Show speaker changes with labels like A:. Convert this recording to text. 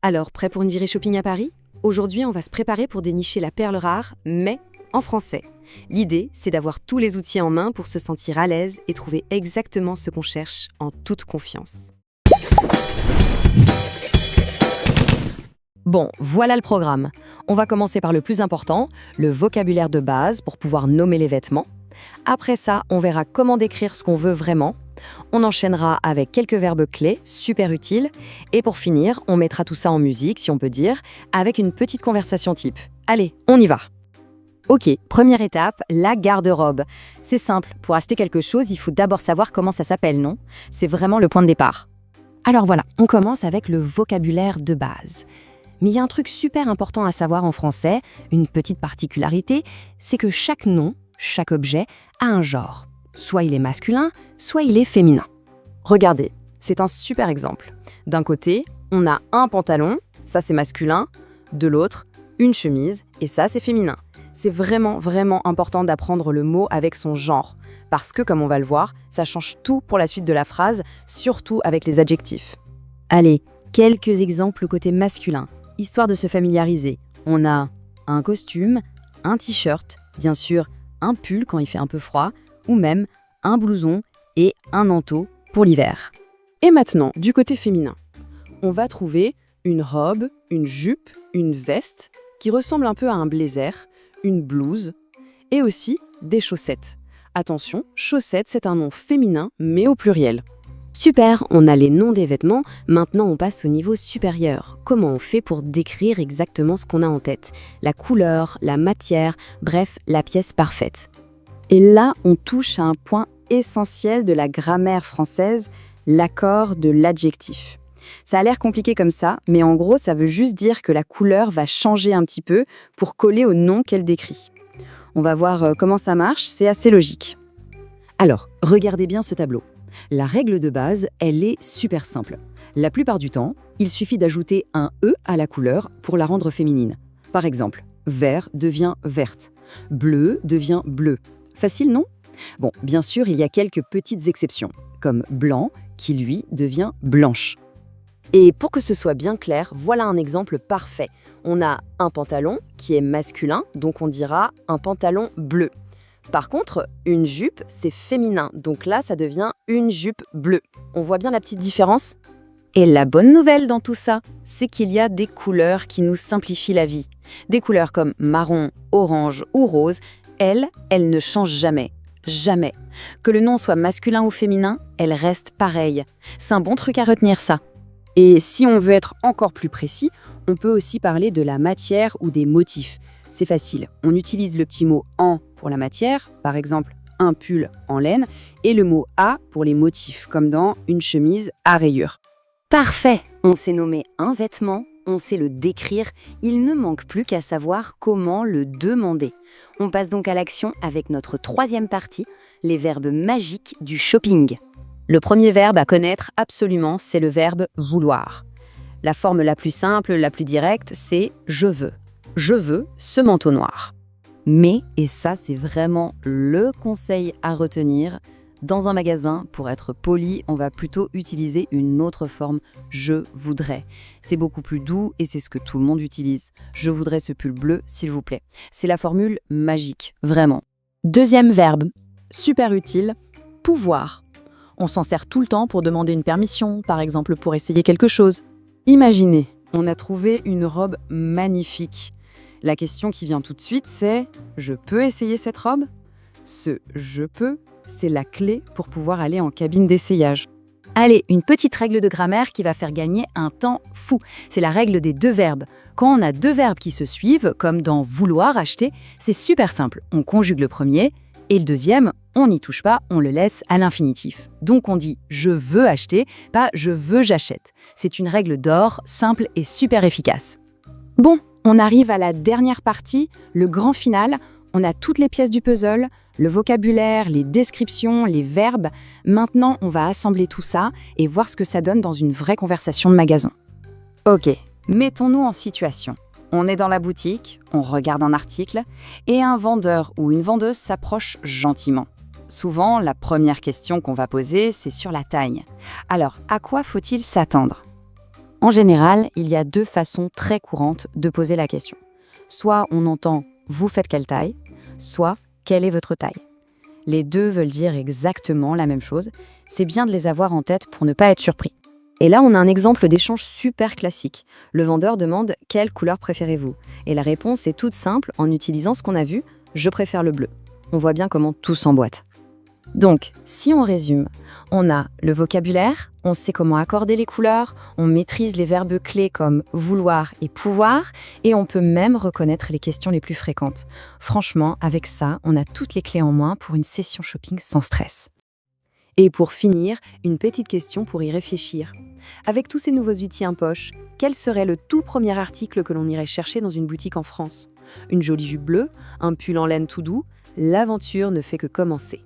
A: Alors, prêt pour une virée shopping à Paris? Aujourd'hui, on va se préparer pour dénicher la perle rare, mais en français. L'idée, c'est d'avoir tous les outils en main pour se sentir à l'aise et trouver exactement ce qu'on cherche en toute confiance.
B: Bon, voilà le programme. On va commencer par le plus important, le vocabulaire de base pour pouvoir nommer les vêtements. Après ça, on verra comment décrire ce qu'on veut vraiment. On enchaînera avec quelques verbes clés, super utiles. Et pour finir, on mettra tout ça en musique, si on peut dire, avec une petite conversation type. Allez, on y va!
C: Ok, première étape, la garde-robe. C'est simple, pour acheter quelque chose, il faut d'abord savoir comment ça s'appelle, non? C'est vraiment le point de départ. Alors voilà, on commence avec le vocabulaire de base. Mais il y a un truc super important à savoir en français, une petite particularité, c'est que chaque nom, chaque objet, a un genre. Soit il est masculin, soit il est féminin.
B: Regardez, c'est un super exemple. D'un côté, on a un pantalon, ça c'est masculin. De l'autre, une chemise, et ça c'est féminin. C'est vraiment important d'apprendre le mot avec son genre. Parce que, comme on va le voir, ça change tout pour la suite de la phrase, surtout avec les adjectifs.
C: Allez, quelques exemples côté masculin, histoire de se familiariser. On a un costume, un t-shirt, bien sûr, un pull quand il fait un peu froid, ou même un blouson et un manteau pour l'hiver.
D: Et maintenant, du côté féminin, on va trouver une robe, une jupe, une veste qui ressemble un peu à un blazer, une blouse et aussi des chaussettes. Attention, chaussettes, c'est un nom féminin, mais au pluriel.
A: Super, on a les noms des vêtements, maintenant on passe au niveau supérieur. Comment on fait pour décrire exactement ce qu'on a en tête? La couleur, la matière, bref, la pièce parfaite.
C: Et là, on touche à un point essentiel de la grammaire française, l'accord de l'adjectif. Ça a l'air compliqué comme ça, mais en gros, ça veut juste dire que la couleur va changer un petit peu pour coller au nom qu'elle décrit. On va voir comment ça marche, c'est assez logique.
B: Alors, regardez bien ce tableau. La règle de base, elle est super simple. La plupart du temps, il suffit d'ajouter un « e » à la couleur pour la rendre féminine. Par exemple, vert devient verte, bleu devient bleu. Facile, non? Bon, bien sûr, il y a quelques petites exceptions, comme blanc, qui lui devient blanche. Et pour que ce soit bien clair, voilà un exemple parfait. On a un pantalon qui est masculin, donc on dira un pantalon bleu. Par contre, une jupe, c'est féminin, donc là, ça devient une jupe bleue. On voit bien la petite différence?
C: Et la bonne nouvelle dans tout ça, c'est qu'il y a des couleurs qui nous simplifient la vie. Des couleurs comme marron, orange ou rose, elles ne changent jamais. Jamais. Que le nom soit masculin ou féminin, elles restent pareilles. C'est un bon truc à retenir, ça.
D: Et si on veut être encore plus précis, on peut aussi parler de la matière ou des motifs. C'est facile, on utilise le petit mot « en » pour la matière, par exemple un pull en laine, et le mot « à » pour les motifs, comme dans une chemise à rayures.
A: Parfait! On sait nommer un vêtement, on sait le décrire, il ne manque plus qu'à savoir comment le demander. On passe donc à l'action avec notre troisième partie, les verbes magiques du shopping.
C: Le premier verbe à connaître absolument, c'est le verbe « vouloir ». La forme la plus simple, la plus directe, c'est « je veux ». Je veux ce manteau noir.
B: Mais, et ça c'est vraiment le conseil à retenir, dans un magasin, pour être poli, on va plutôt utiliser une autre forme « je voudrais ». C'est beaucoup plus doux et c'est ce que tout le monde utilise. Je voudrais ce pull bleu, s'il vous plaît. C'est la formule magique, vraiment.
C: Deuxième verbe, super utile, pouvoir. On s'en sert tout le temps pour demander une permission, par exemple pour essayer quelque chose.
D: Imaginez, on a trouvé une robe magnifique. La question qui vient tout de suite, c'est « je peux essayer cette robe ?» Ce « je peux », c'est la clé pour pouvoir aller en cabine d'essayage.
C: Allez, une petite règle de grammaire qui va faire gagner un temps fou. C'est la règle des deux verbes. Quand on a deux verbes qui se suivent, comme dans « vouloir acheter », c'est super simple. On conjugue le premier et le deuxième, on n'y touche pas, on le laisse à l'infinitif. Donc on dit « je veux acheter », pas « je veux j'achète ». C'est une règle d'or, simple et super efficace. Bon, on arrive à la dernière partie, le grand final. On a toutes les pièces du puzzle, le vocabulaire, les descriptions, les verbes. Maintenant, on va assembler tout ça et voir ce que ça donne dans une vraie conversation de magasin. Ok, mettons-nous en situation. On est dans la boutique, on regarde un article et un vendeur ou une vendeuse s'approche gentiment. Souvent, la première question qu'on va poser, c'est sur la taille. Alors, à quoi faut-il s'attendre ? En général, il y a 2 façons très courantes de poser la question. Soit on entend « vous faites quelle taille ?», soit « quelle est votre taille ?» Les deux veulent dire exactement la même chose. C'est bien de les avoir en tête pour ne pas être surpris. Et là, on a un exemple d'échange super classique. Le vendeur demande « quelle couleur préférez-vous ?» Et la réponse est toute simple en utilisant ce qu'on a vu « je préfère le bleu ». On voit bien comment tout s'emboîte. Donc, si on résume, on a le vocabulaire, on sait comment accorder les couleurs, on maîtrise les verbes clés comme vouloir et pouvoir, et on peut même reconnaître les questions les plus fréquentes. Franchement, avec ça, on a toutes les clés en main pour une session shopping sans stress.
D: Et pour finir, une petite question pour y réfléchir. Avec tous ces nouveaux outils en poche, quel serait le tout premier article que l'on irait chercher dans une boutique en France ? Une jolie jupe bleue, un pull en laine tout doux ? L'aventure ne fait que commencer.